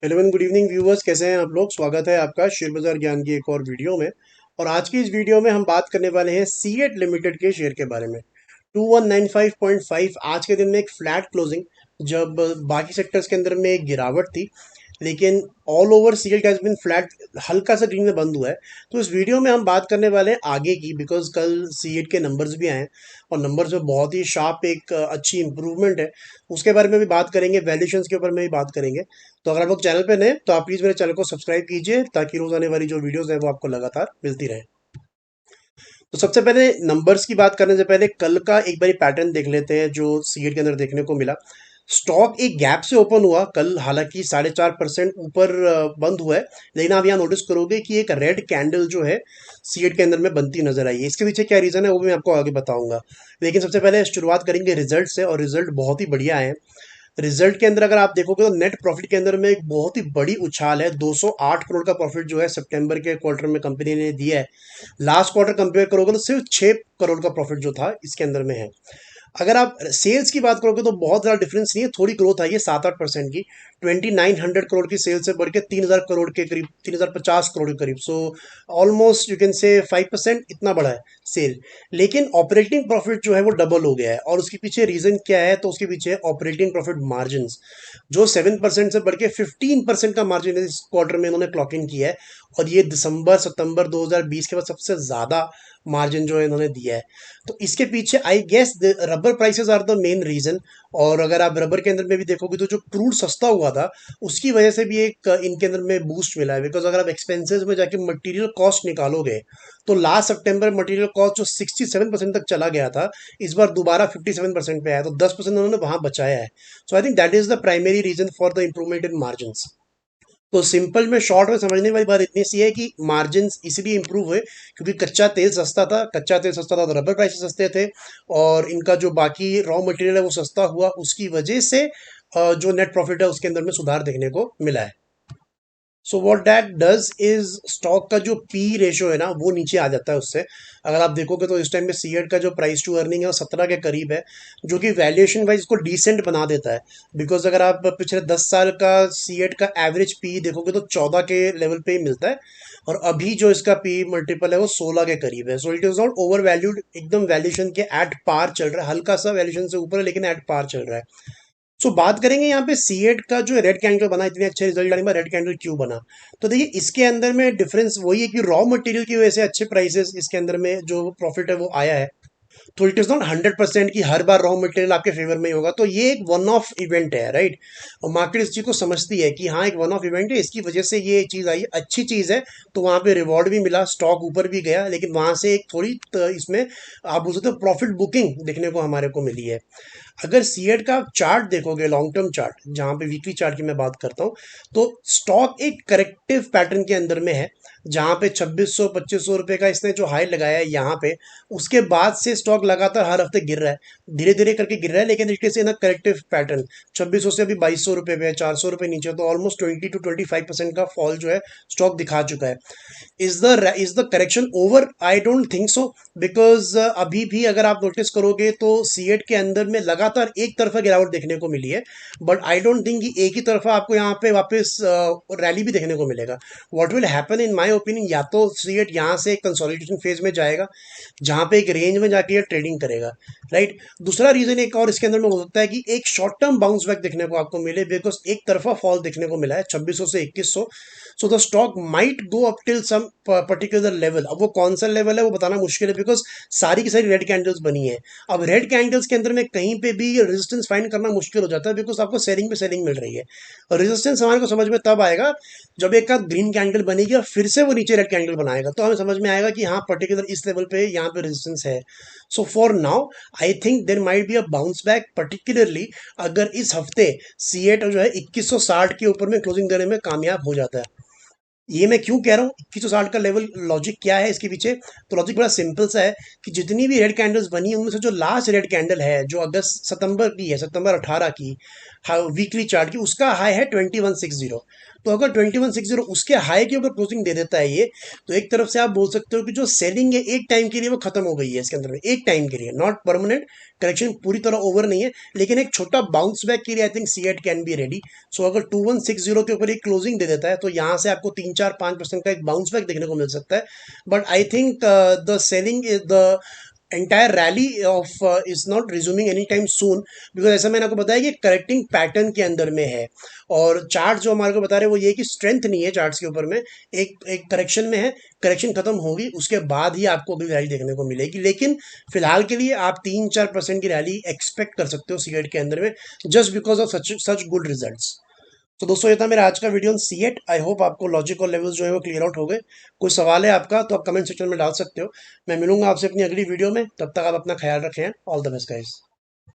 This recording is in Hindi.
Hello and good evening viewers, कैसे हैं आप लोग। स्वागत है आपका शेयर बाजार ज्ञान की एक और वीडियो में। और आज की इस वीडियो में हम बात करने वाले हैं सीएट लिमिटेड के शेयर के बारे में। 2195.5 आज के दिन में एक फ्लैट क्लोजिंग, जब बाकी सेक्टर्स के अंदर में एक गिरावट थी, लेकिन all over CEAT has been flat, हल्का सा ग्रीन में बंद हुआ है। तो इस वीडियो में हम बात करने वाले हैं आगे की, बिकॉज कल सीएट के नंबर्स भी आए हैं और नंबर्स में बहुत ही शार्प एक अच्छी इंप्रूवमेंट है। उसके बारे में भी बात करेंगे, वैल्यूएशंस के ऊपर में भी बात करेंगे। तो अगर आप लोग चैनल पे नए तो आप प्लीज़ मेरे चैनल को सब्सक्राइब कीजिए, ताकि रोज आने वाली जो वीडियोस है वो आपको लगातार मिलती रहे। तो सबसे पहले नंबर्स की बात करने से पहले कल का एक बारी पैटर्न देख लेते हैं जो सीएट के अंदर देखने को मिला। स्टॉक एक गैप से ओपन हुआ कल, हालांकि 4.5% ऊपर बंद हुआ है, लेकिन आप यहाँ नोटिस करोगे कि एक रेड कैंडल जो है सीएट के अंदर में बनती नजर आई है। इसके पीछे क्या रीजन है वो भी मैं आपको आगे बताऊंगा, लेकिन सबसे पहले शुरुआत करेंगे रिजल्ट से, और रिजल्ट बहुत ही बढ़िया है। रिजल्ट के अंदर अगर आप देखोगे तो नेट प्रॉफिट के अंदर में एक बहुत ही बड़ी उछाल है। 208 करोड़ का प्रॉफिट जो है सितंबर के क्वार्टर में कंपनी ने दिया है। लास्ट क्वार्टर कंपेयर करोगे तो सिर्फ 6 करोड़ का प्रॉफिट जो था इसके अंदर में है। अगर आप सेल्स की बात करोगे तो बहुत ज़्यादा डिफरेंस नहीं है, थोड़ी ग्रोथ आई है 7-8% की। 2900 करोड़ की सेल से बढ़ के 3000 करोड़ के करीब, 3050 करोड़ के करीब। So almost you can say 5% इतना बड़ा है सेल। लेकिन ऑपरेटिंग प्रॉफिट जो है वो डबल हो गया है, और उसके पीछे रीजन क्या है, तो उसके पीछे ऑपरेटिंग प्रॉफिट मार्जिन जो 7% से बढ़ के 15% का मार्जिन इस क्वार्टर में इन्होंने क्लॉक इन किया है। और ये दिसंबर सितंबर 2020 के बाद सबसे ज़्यादा मार्जिन जो है इन्होंने दिया है। तो इसके पीछे I guess rubber prices are the main reason. और अगर आप रबर के अंदर में भी देखोगे तो जो क्रूड सस्ता हुआ था उसकी वजह से भी एक इनके अंदर में बूस्ट मिला है। बिकॉज अगर आप एक्सपेंसेस में जाके मटेरियल कॉस्ट निकालोगे तो लास्ट सितंबर मटेरियल कॉस्ट जो 67% तक चला गया था, इस बार दोबारा 57% पे आया, तो 10% उन्होंने वहां बचाया है। So I think that is the primary reason for the improvement in margin. तो सिंपल में शॉर्ट में समझने वाली बात इतनी सी है कि मार्जिन इसलिए इंप्रूव हुए क्योंकि कच्चा तेल सस्ता था, कच्चा तेल सस्ता था तो रबर प्राइसेस सस्ते थे, और इनका जो बाकी रॉ मटेरियल है वो सस्ता हुआ, उसकी वजह से जो नेट प्रॉफिट है उसके अंदर में सुधार देखने को मिला है। So what that does is stock का जो पी रेशियो है ना वो नीचे आ जाता है उससे। अगर आप देखोगे तो इस टाइम में सीएट का जो प्राइस टू अर्निंग है वो 17 के करीब है, जो कि वैल्यूएशन वाइज इसको डिसेंट बना देता है। बिकॉज अगर आप पिछले 10 साल का सीएट का एवरेज पी देखोगे तो 14 के लेवल पे ही मिलता है, और अभी जो इसका पी मल्टीपल है वो 16 के करीब है। So it is not over valued, एकदम वैल्यूएशन के एट पार चल रहा है, हल्का सा वैल्यूएशन से ऊपर है लेकिन एट पार चल रहा है। सो बात करेंगे यहाँ पे सीएट का जो रेड कैंडल बना, इतने अच्छे रिजल्ट आने में रेड कैंडल क्यों बना। तो देखिए इसके अंदर में डिफरेंस वही है कि रॉ मटेरियल की वजह से अच्छे प्राइसेस इसके अंदर में जो प्रॉफिट है वो आया है। तो इट इज नॉट 100% कि हर बार रॉ मटेरियल आपके फेवर में ही होगा, तो ये एक वन ऑफ इवेंट है, राइट। और मार्केट इस चीज को समझती है कि हाँ एक वन ऑफ इवेंट है, इसकी वजह से ये चीज आई, अच्छी चीज है। तो वहां पे रिवॉर्ड भी मिला, स्टॉक ऊपर भी गया, लेकिन वहां से एक थोड़ी इसमें आप बोल सकते हो प्रॉफिट बुकिंग देखने को हमारे को मिली है। अगर सीएट का चार्ट देखोगे, लॉन्ग टर्म चार्ट, जहां पे वीकली चार्ट की मैं बात करता हूं, तो स्टॉक एक करेक्टिव पैटर्न के अंदर में है, जहां पे 2600-2500 रुपए का इसने जो हाई लगाया है यहाँ पे, उसके बाद से स्टॉक लगातार हर हफ्ते गिर रहा है, धीरे धीरे करके गिर रहा है, लेकिन it is in a corrective pattern. 2600 से अभी 2200 रुपए पे है, 400 रुपए नीचे, तो ऑलमोस्ट 20-25% का फॉल जो है स्टॉक दिखा चुका है। Is the correction over? I don't think so. Because अभी भी अगर आप नोटिस करोगे तो सीएट के अंदर में लगातार एक तरफा गिरावट देखने को मिली है। बट आई डोंट थिंक कि एक ही तरफा आपको यहाँ पे वापस रैली भी देखने को मिलेगा। What will happen in my opinion, या तो सीएट यहाँ से कंसोलिडेशन फेज में जाएगा, जहां पे एक रेंज में जाके ये ट्रेडिंग करेगा, राइट। दूसरा रीजन एक और इसके अंदर में हो सकता है कि एक शॉर्ट टर्म बाउंस बैक देखने को आपको मिले, बिकॉज एक तरफा फॉल देखने को मिला है 2600 से 2100। So the stock might go up till some particular level. अब वो कौन सा लेवल है वो बताना मुश्किल है, बिकॉज सारी की सारी रेड कैंडल्स बनी है। अब रेड कैंडल्स के अंदर में कहीं पे भी रेजिस्टेंस फाइंड करना मुश्किल हो जाता है, बिकॉज आपको सेलिंग पे सेलिंग मिल रही है। और रेजिस्टेंस हमारे को समझ में तब आएगा जब एक आध ग्रीन कैंडल बनेगी और फिर से वो नीचे रेड कैंडल बनाएगा, तो हमें समझ में आएगा कि हाँ पर्टिकुलर इस लेवल पे यहाँ पे रेजिस्टेंस है। So for now I think there might be a bounce back, particularly अगर इस हफ्ते सीएट जो है 2160 के ऊपर में क्लोजिंग देने में कामयाब हो जाता है। ये मैं क्यों कह रहा हूँ 2160 का लेवल, लॉजिक क्या है इसके पीछे। तो लॉजिक बड़ा सिंपल सा है कि जितनी भी रेड कैंडल्स बनी है उनमें से जो लास्ट रेड कैंडल है जो अगस्त सितंबर की है, सितंबर 18 की, वीकली चार्ट की, उसका हाई है 2160। तो अगर 2160 उसके हाई की अगर क्लोजिंग दे देता है ये, तो एक तरफ से आप बोल सकते हो कि जो सेलिंग है एक टाइम के लिए वो खत्म हो गई है इसके अंदर में, एक टाइम के लिए, नॉट परमानेंट। करेक्शन पूरी तरह ओवर नहीं है, लेकिन एक छोटा बाउंस बैक के लिए I think CEAT can be ready. So अगर 2160 के ऊपर एक क्लोजिंग दे देता है तो यहाँ से आपको 3-4-5% का एक बाउंस बैक देखने को मिल सकता है। But I think the selling the entire rally of is not resuming any time soon, because ऐसा मैंने आपको बताया कि करेक्टिंग पैटर्न के अंदर में है। और चार्ट जो हमारे को बता रहे हैं वो ये कि स्ट्रेंथ नहीं है चार्ट्स के ऊपर में, एक एक करेक्शन में है। करेक्शन खत्म होगी उसके बाद ही आपको अगली रैली देखने को मिलेगी, लेकिन फिलहाल के लिए आप 3-4% की रैली एक्सपेक्ट कर सकते हो सीएट के अंदर में, just because of such such good results. तो दोस्तों ये था मेरा आज का video on CEAT. I hope आपको लॉजिक और लेवल्स जो है वो क्लियर आउट हो गए। कोई सवाल है आपका तो आप कमेंट सेक्शन में डाल सकते हो। मैं मिलूंगा आपसे अपनी अगली वीडियो में, तब तक आप अपना ख्याल रखें। All the best guys.